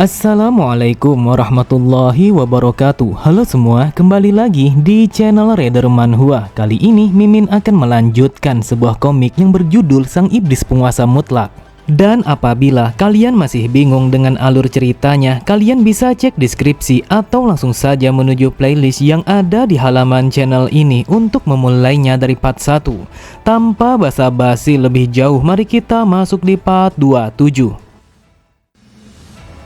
Assalamualaikum warahmatullahi wabarakatuh. Halo semua, kembali lagi di channel Raider Manhwa. Kali ini Mimin akan melanjutkan sebuah komik yang berjudul Sang Iblis Penguasa Mutlak. Dan apabila kalian masih bingung dengan alur ceritanya, kalian bisa cek deskripsi atau langsung saja menuju playlist yang ada di halaman channel ini untuk memulainya dari part 1. Tanpa basa-basi lebih jauh, mari kita masuk di part 27.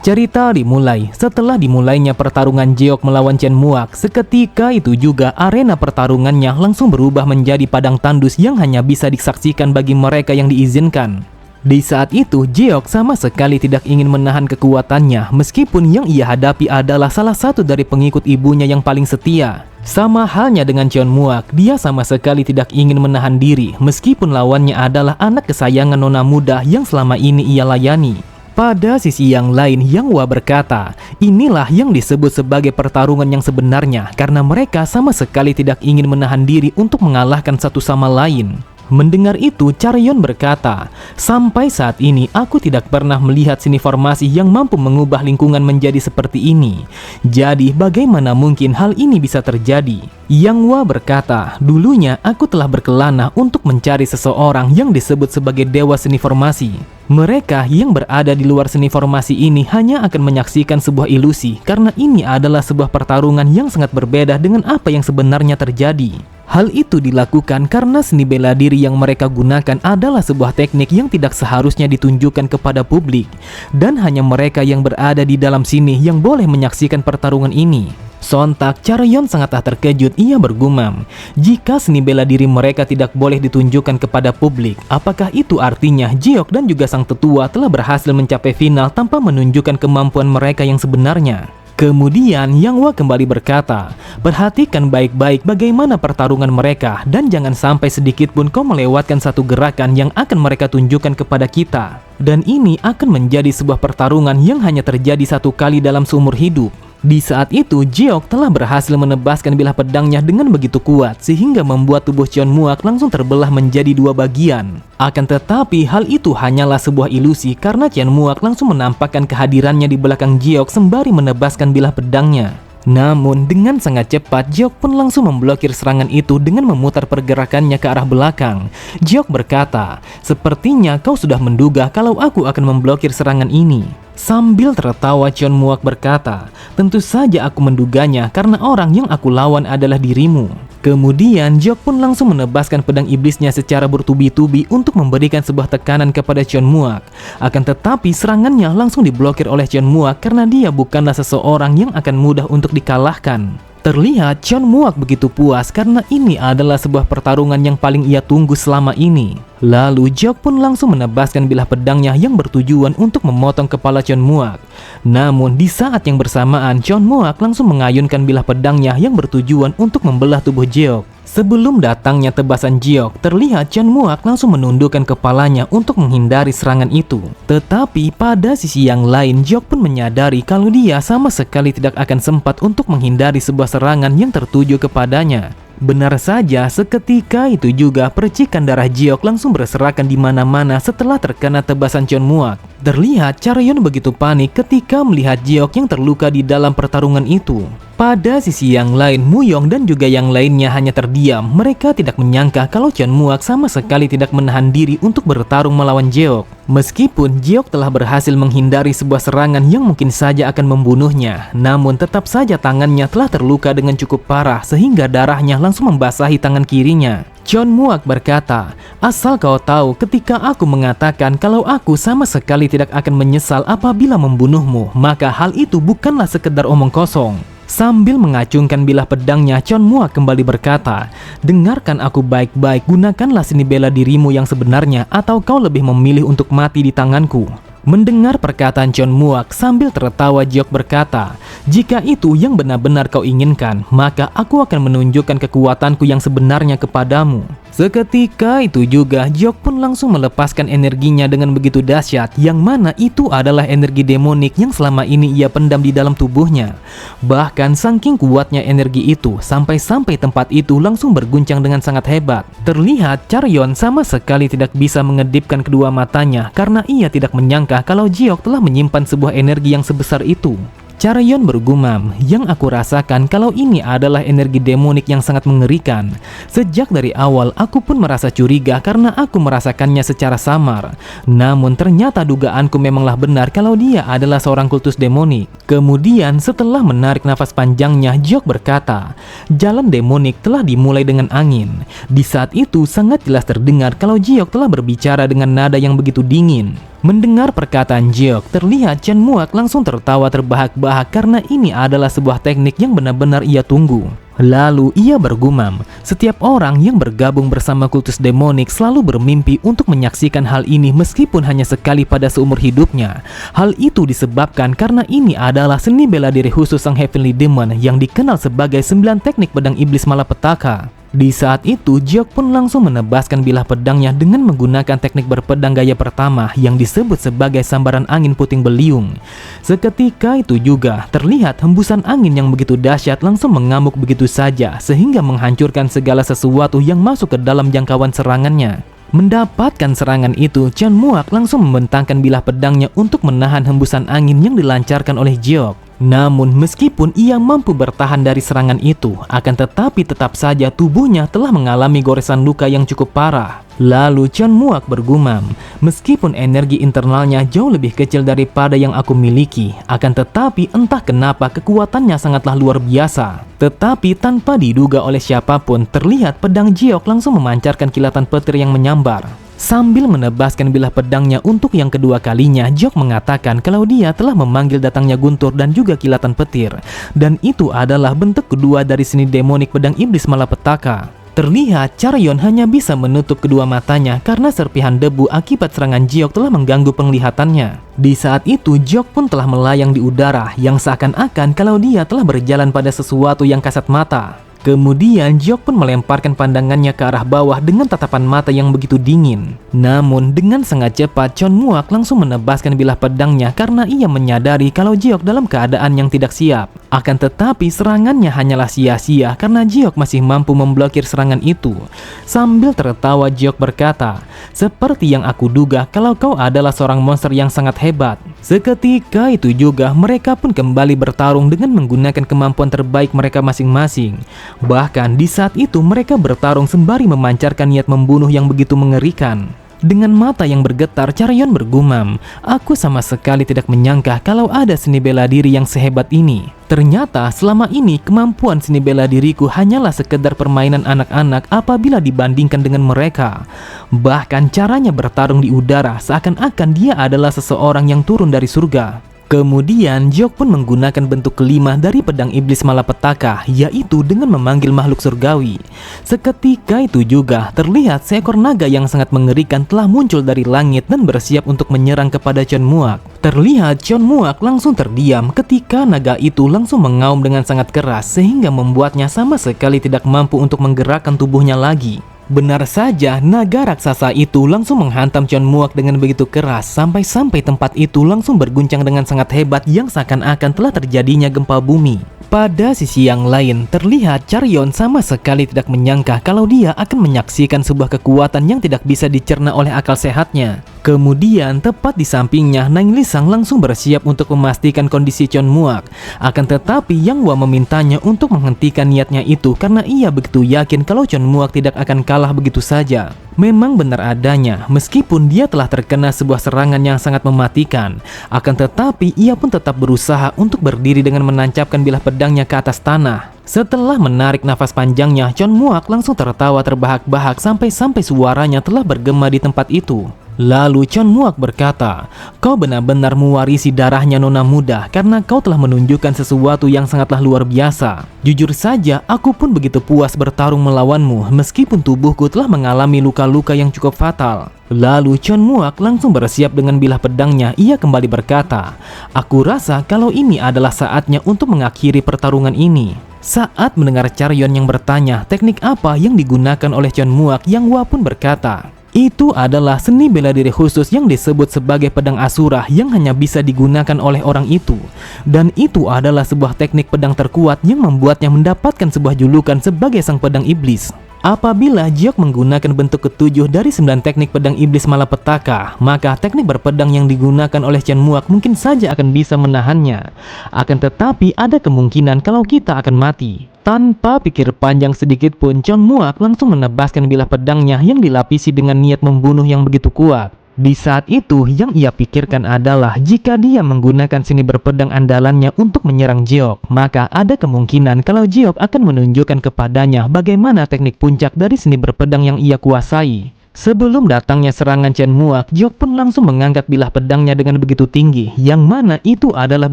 Cerita dimulai setelah dimulainya pertarungan Jeok melawan Chen Muak. Seketika itu juga arena pertarungannya langsung berubah menjadi padang tandus yang hanya bisa disaksikan bagi mereka yang diizinkan. Di saat itu, Jeok sama sekali tidak ingin menahan kekuatannya, meskipun yang ia hadapi adalah salah satu dari pengikut ibunya yang paling setia. Sama halnya dengan Chen Muak, dia sama sekali tidak ingin menahan diri, meskipun lawannya adalah anak kesayangan nona muda yang selama ini ia layani. Pada sisi yang lain, Yang Hua berkata, inilah yang disebut sebagai pertarungan yang sebenarnya, karena mereka sama sekali tidak ingin menahan diri untuk mengalahkan satu sama lain. Mendengar itu, Charyeon berkata, sampai saat ini aku tidak pernah melihat seni formasi yang mampu mengubah lingkungan menjadi seperti ini. Jadi bagaimana mungkin hal ini bisa terjadi? Yang Hua berkata, dulunya aku telah berkelana untuk mencari seseorang yang disebut sebagai dewa seni formasi. Mereka yang berada di luar seni formasi ini hanya akan menyaksikan sebuah ilusi, karena ini adalah sebuah pertarungan yang sangat berbeda dengan apa yang sebenarnya terjadi. Hal itu dilakukan karena seni bela diri yang mereka gunakan adalah sebuah teknik yang tidak seharusnya ditunjukkan kepada publik, dan hanya mereka yang berada di dalam sini yang boleh menyaksikan pertarungan ini. Sontak, Charyeon sangatlah terkejut. Ia bergumam, jika seni bela diri mereka tidak boleh ditunjukkan kepada publik, apakah itu artinya Jeok dan juga sang tetua telah berhasil mencapai final tanpa menunjukkan kemampuan mereka yang sebenarnya? Kemudian Yang Hua kembali berkata, perhatikan baik-baik bagaimana pertarungan mereka, dan jangan sampai sedikit pun kau melewatkan satu gerakan yang akan mereka tunjukkan kepada kita. Dan ini akan menjadi sebuah pertarungan yang hanya terjadi satu kali dalam seumur hidup. Di saat itu, Jeok telah berhasil menebaskan bilah pedangnya dengan begitu kuat sehingga membuat tubuh Chen Muak langsung terbelah menjadi dua bagian. Akan tetapi, hal itu hanyalah sebuah ilusi karena Chen Muak langsung menampakkan kehadirannya di belakang Jeok sembari menebaskan bilah pedangnya. Namun, dengan sangat cepat, Jeok pun langsung memblokir serangan itu dengan memutar pergerakannya ke arah belakang. Jeok berkata, sepertinya kau sudah menduga kalau aku akan memblokir serangan ini. Sambil tertawa, Chen Muak berkata, tentu saja aku menduganya karena orang yang aku lawan adalah dirimu. Kemudian Jeok pun langsung menebaskan pedang iblisnya secara bertubi-tubi untuk memberikan sebuah tekanan kepada Chen Muak. Akan tetapi serangannya langsung diblokir oleh Chen Muak karena dia bukanlah seseorang yang akan mudah untuk dikalahkan. Terlihat Chen Muak begitu puas karena ini adalah sebuah pertarungan yang paling ia tunggu selama ini. Lalu Jeok pun langsung menebaskan bilah pedangnya yang bertujuan untuk memotong kepala Chen Muak. Namun di saat yang bersamaan, Chen Muak langsung mengayunkan bilah pedangnya yang bertujuan untuk membelah tubuh Jeok. Sebelum datangnya tebasan Jeok, terlihat Chen Muak langsung menundukkan kepalanya untuk menghindari serangan itu. Tetapi pada sisi yang lain, Jeok pun menyadari kalau dia sama sekali tidak akan sempat untuk menghindari sebuah serangan yang tertuju kepadanya. Benar saja, seketika itu juga percikan darah Jeok langsung berserakan di mana-mana setelah terkena tebasan Chen Muak. Terlihat Charyeon begitu panik ketika melihat Jeok yang terluka di dalam pertarungan itu. Pada sisi yang lain, Muyong dan juga yang lainnya hanya terdiam. Mereka tidak menyangka kalau Chen Muak sama sekali tidak menahan diri untuk bertarung melawan Jeok. Meskipun Jeok telah berhasil menghindari sebuah serangan yang mungkin saja akan membunuhnya, namun tetap saja tangannya telah terluka dengan cukup parah sehingga darahnya langsung membasahi tangan kirinya. Chen Muak berkata, asal kau tahu, ketika aku mengatakan kalau aku sama sekali tidak akan menyesal apabila membunuhmu, maka hal itu bukanlah sekedar omong kosong. Sambil mengacungkan bilah pedangnya, Chen Muak kembali berkata, dengarkan aku baik-baik, gunakanlah seni bela dirimu yang sebenarnya atau kau lebih memilih untuk mati di tanganku. Mendengar perkataan Chen Muak, sambil tertawa Jeok berkata, jika itu yang benar-benar kau inginkan, maka aku akan menunjukkan kekuatanku yang sebenarnya kepadamu. Seketika itu juga Jiok pun langsung melepaskan energinya dengan begitu dahsyat, yang mana itu adalah energi demonik yang selama ini ia pendam di dalam tubuhnya. Bahkan saking kuatnya energi itu, sampai-sampai tempat itu langsung berguncang dengan sangat hebat. Terlihat Charyeon sama sekali tidak bisa mengedipkan kedua matanya karena ia tidak menyangka kalau Jiok telah menyimpan sebuah energi yang sebesar itu. Charyeon bergumam, yang aku rasakan kalau ini adalah energi demonik yang sangat mengerikan. Sejak dari awal aku pun merasa curiga karena aku merasakannya secara samar. Namun ternyata dugaanku memanglah benar kalau dia adalah seorang kultus demonik. Kemudian setelah menarik nafas panjangnya, Jiok berkata, jalan demonik telah dimulai dengan angin. Di saat itu sangat jelas terdengar kalau Jiok telah berbicara dengan nada yang begitu dingin. Mendengar perkataan Jiok, terlihat Chen Muak langsung tertawa terbahak-bahak karena ini adalah sebuah teknik yang benar-benar ia tunggu. Lalu ia bergumam, setiap orang yang bergabung bersama kultus demonik selalu bermimpi untuk menyaksikan hal ini meskipun hanya sekali pada seumur hidupnya. Hal itu disebabkan karena ini adalah seni bela diri khusus sang Heavenly Demon yang dikenal sebagai 9 teknik pedang iblis malapetaka. Di saat itu, Jiok pun langsung menebaskan bilah pedangnya dengan menggunakan teknik berpedang gaya pertama yang disebut sebagai sambaran angin puting beliung. Seketika itu juga, terlihat hembusan angin yang begitu dahsyat langsung mengamuk begitu saja sehingga menghancurkan segala sesuatu yang masuk ke dalam jangkauan serangannya. Mendapatkan serangan itu, Chen Muak langsung membentangkan bilah pedangnya untuk menahan hembusan angin yang dilancarkan oleh Jiok. Namun meskipun ia mampu bertahan dari serangan itu, akan tetapi tetap saja tubuhnya telah mengalami goresan luka yang cukup parah. Lalu Chen Muak bergumam, meskipun energi internalnya jauh lebih kecil daripada yang aku miliki, akan tetapi entah kenapa kekuatannya sangatlah luar biasa. Tetapi tanpa diduga oleh siapapun, terlihat pedang Jiok langsung memancarkan kilatan petir yang menyambar. Sambil menebaskan bilah pedangnya untuk yang kedua kalinya, Jiok mengatakan kalau dia telah memanggil datangnya guntur dan juga kilatan petir. Dan itu adalah bentuk kedua dari seni demonik pedang iblis malapetaka. Terlihat Charyeon hanya bisa menutup kedua matanya karena serpihan debu akibat serangan Jiok telah mengganggu penglihatannya. Di saat itu Jiok pun telah melayang di udara yang seakan-akan kalau dia telah berjalan pada sesuatu yang kasat mata. Kemudian Jiok pun melemparkan pandangannya ke arah bawah dengan tatapan mata yang begitu dingin. Namun dengan sangat cepat Chen Muak langsung menebaskan bilah pedangnya karena ia menyadari kalau Jiok dalam keadaan yang tidak siap. Akan tetapi serangannya hanyalah sia-sia karena Jiok masih mampu memblokir serangan itu. Sambil tertawa Jiok berkata, seperti yang aku duga kalau kau adalah seorang monster yang sangat hebat. Seketika itu juga mereka pun kembali bertarung dengan menggunakan kemampuan terbaik mereka masing-masing. Bahkan di saat itu mereka bertarung sembari memancarkan niat membunuh yang begitu mengerikan. Dengan mata yang bergetar, Charyeon bergumam, aku sama sekali tidak menyangka kalau ada seni bela diri yang sehebat ini. Ternyata selama ini kemampuan seni bela diriku hanyalah sekedar permainan anak-anak apabila dibandingkan dengan mereka. Bahkan caranya bertarung di udara seakan-akan dia adalah seseorang yang turun dari surga. Kemudian Jiok pun menggunakan bentuk kelima dari pedang iblis malapetaka, yaitu dengan memanggil makhluk surgawi. Seketika itu juga terlihat seekor naga yang sangat mengerikan telah muncul dari langit dan bersiap untuk menyerang kepada Chen Muak. Terlihat Chen Muak langsung terdiam ketika naga itu langsung mengaum dengan sangat keras sehingga membuatnya sama sekali tidak mampu untuk menggerakkan tubuhnya lagi. Benar saja, naga raksasa itu langsung menghantam Chen Muak dengan begitu keras sampai-sampai tempat itu langsung berguncang dengan sangat hebat yang seakan-akan telah terjadinya gempa bumi. Pada sisi yang lain, terlihat Charyeon sama sekali tidak menyangka kalau dia akan menyaksikan sebuah kekuatan yang tidak bisa dicerna oleh akal sehatnya. Kemudian, tepat di sampingnya, Naing Lisang langsung bersiap untuk memastikan kondisi Chen Muak. Akan tetapi, Yang Hua memintanya untuk menghentikan niatnya itu karena ia begitu yakin kalau Chen Muak tidak akan kalah begitu saja. Memang benar adanya, meskipun dia telah terkena sebuah serangan yang sangat mematikan. Akan tetapi, ia pun tetap berusaha untuk berdiri dengan menancapkan bilah pedangnya ke atas tanah. Setelah menarik nafas panjangnya, Chen Muak langsung tertawa terbahak-bahak sampai-sampai suaranya telah bergema di tempat itu. Lalu Chen Muak berkata, kau benar-benar mewarisi darahnya nona muda karena kau telah menunjukkan sesuatu yang sangatlah luar biasa. Jujur saja, aku pun begitu puas bertarung melawanmu meskipun tubuhku telah mengalami luka-luka yang cukup fatal. Lalu Chen Muak langsung bersiap dengan bilah pedangnya. Ia kembali berkata, aku rasa kalau ini adalah saatnya untuk mengakhiri pertarungan ini. Saat mendengar Charyon yang bertanya teknik apa yang digunakan oleh Chon Muak, Yang Hua pun berkata, itu adalah seni bela diri khusus yang disebut sebagai pedang Asura yang hanya bisa digunakan oleh orang itu. Dan itu adalah sebuah teknik pedang terkuat yang membuatnya mendapatkan sebuah julukan sebagai sang pedang iblis. Apabila Jiok menggunakan bentuk ketujuh dari 9 teknik pedang iblis malapetaka, maka teknik berpedang yang digunakan oleh Chon Muak mungkin saja akan bisa menahannya. Akan tetapi ada kemungkinan kalau kita akan mati. Tanpa pikir panjang sedikit pun, Chon Muak langsung menebaskan bilah pedangnya yang dilapisi dengan niat membunuh yang begitu kuat. Di saat itu, yang ia pikirkan adalah jika dia menggunakan seni berpedang andalannya untuk menyerang Jiok, maka ada kemungkinan kalau Jiok akan menunjukkan kepadanya bagaimana teknik puncak dari seni berpedang yang ia kuasai. Sebelum datangnya serangan Chon Muak, Jiok pun langsung mengangkat bilah pedangnya dengan begitu tinggi, yang mana itu adalah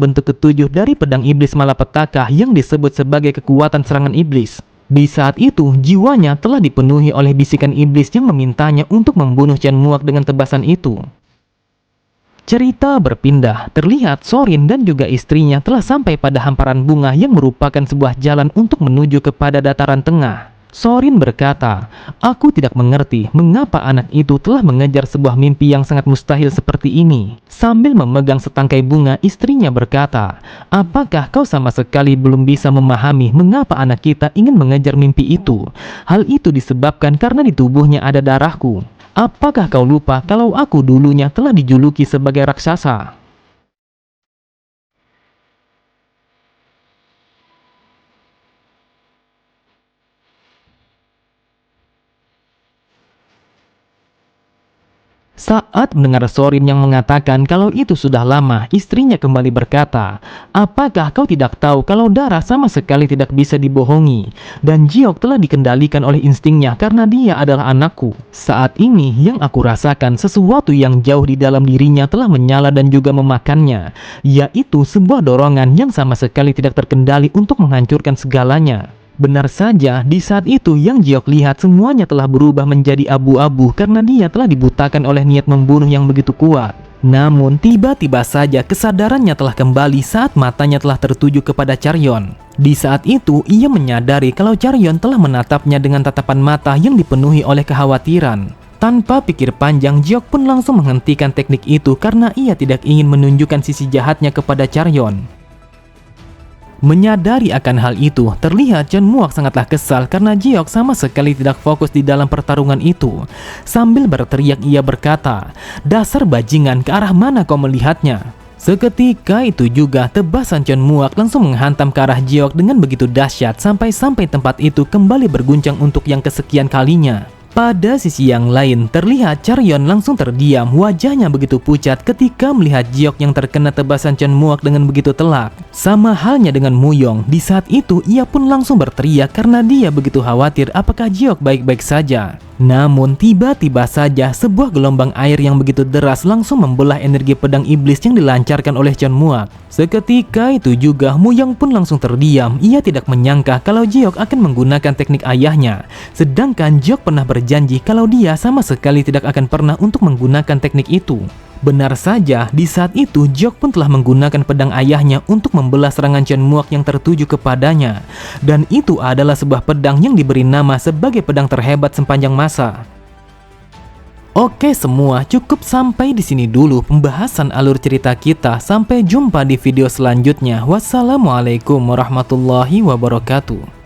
bentuk ketujuh dari pedang iblis malapetaka yang disebut sebagai kekuatan serangan iblis. Di saat itu, jiwanya telah dipenuhi oleh bisikan iblis yang memintanya untuk membunuh Chon Muak dengan tebasan itu. Cerita berpindah, terlihat Sorin dan juga istrinya telah sampai pada hamparan bunga yang merupakan sebuah jalan untuk menuju kepada dataran tengah. Sorin berkata, aku tidak mengerti mengapa anak itu telah mengejar sebuah mimpi yang sangat mustahil seperti ini. Sambil memegang setangkai bunga, istrinya berkata, apakah kau sama sekali belum bisa memahami mengapa anak kita ingin mengejar mimpi itu? Hal itu disebabkan karena di tubuhnya ada darahku. Apakah kau lupa kalau aku dulunya telah dijuluki sebagai raksasa? Saat mendengar Sorin yang mengatakan kalau itu sudah lama, istrinya kembali berkata, apakah kau tidak tahu kalau darah sama sekali tidak bisa dibohongi? Dan Jiok telah dikendalikan oleh instingnya karena dia adalah anakku. Saat ini yang aku rasakan sesuatu yang jauh di dalam dirinya telah menyala dan juga memakannya, yaitu sebuah dorongan yang sama sekali tidak terkendali untuk menghancurkan segalanya. Benar saja, di saat itu yang Jiok lihat semuanya telah berubah menjadi abu-abu karena dia telah dibutakan oleh niat membunuh yang begitu kuat. Namun tiba-tiba saja kesadarannya telah kembali saat matanya telah tertuju kepada Charyon. Di saat itu ia menyadari kalau Charyon telah menatapnya dengan tatapan mata yang dipenuhi oleh kekhawatiran. Tanpa pikir panjang, Jiok pun langsung menghentikan teknik itu karena ia tidak ingin menunjukkan sisi jahatnya kepada Charyon. Menyadari akan hal itu, terlihat Chon Muak sangatlah kesal karena Jiok sama sekali tidak fokus di dalam pertarungan itu. Sambil berteriak ia berkata, dasar bajingan, ke arah mana kau melihatnya? Seketika itu juga tebasan Chon Muak langsung menghantam ke arah Jiok dengan begitu dahsyat sampai tempat itu kembali berguncang untuk yang kesekian kalinya. Pada sisi yang lain, terlihat Charyon langsung terdiam, wajahnya begitu pucat ketika melihat Jiok yang terkena tebasan Chon Muak dengan begitu telak. Sama halnya dengan Muyong, di saat itu ia pun langsung berteriak karena dia begitu khawatir apakah Jiok baik-baik saja. Namun tiba-tiba saja sebuah gelombang air yang begitu deras langsung membelah energi pedang iblis yang dilancarkan oleh Chon Muak. Seketika itu juga Muyong pun langsung terdiam, ia tidak menyangka kalau Jiok akan menggunakan teknik ayahnya. Sedangkan Jiok pernah berjanji kalau dia sama sekali tidak akan pernah untuk menggunakan teknik itu. Benar saja, di saat itu Jiok pun telah menggunakan pedang ayahnya untuk membelah serangan Chon Muak yang tertuju kepadanya. Dan itu adalah sebuah pedang yang diberi nama sebagai pedang terhebat sepanjang masa. Oke semua, cukup sampai di sini dulu pembahasan alur cerita kita. Sampai jumpa di video selanjutnya. Wassalamualaikum warahmatullahi wabarakatuh.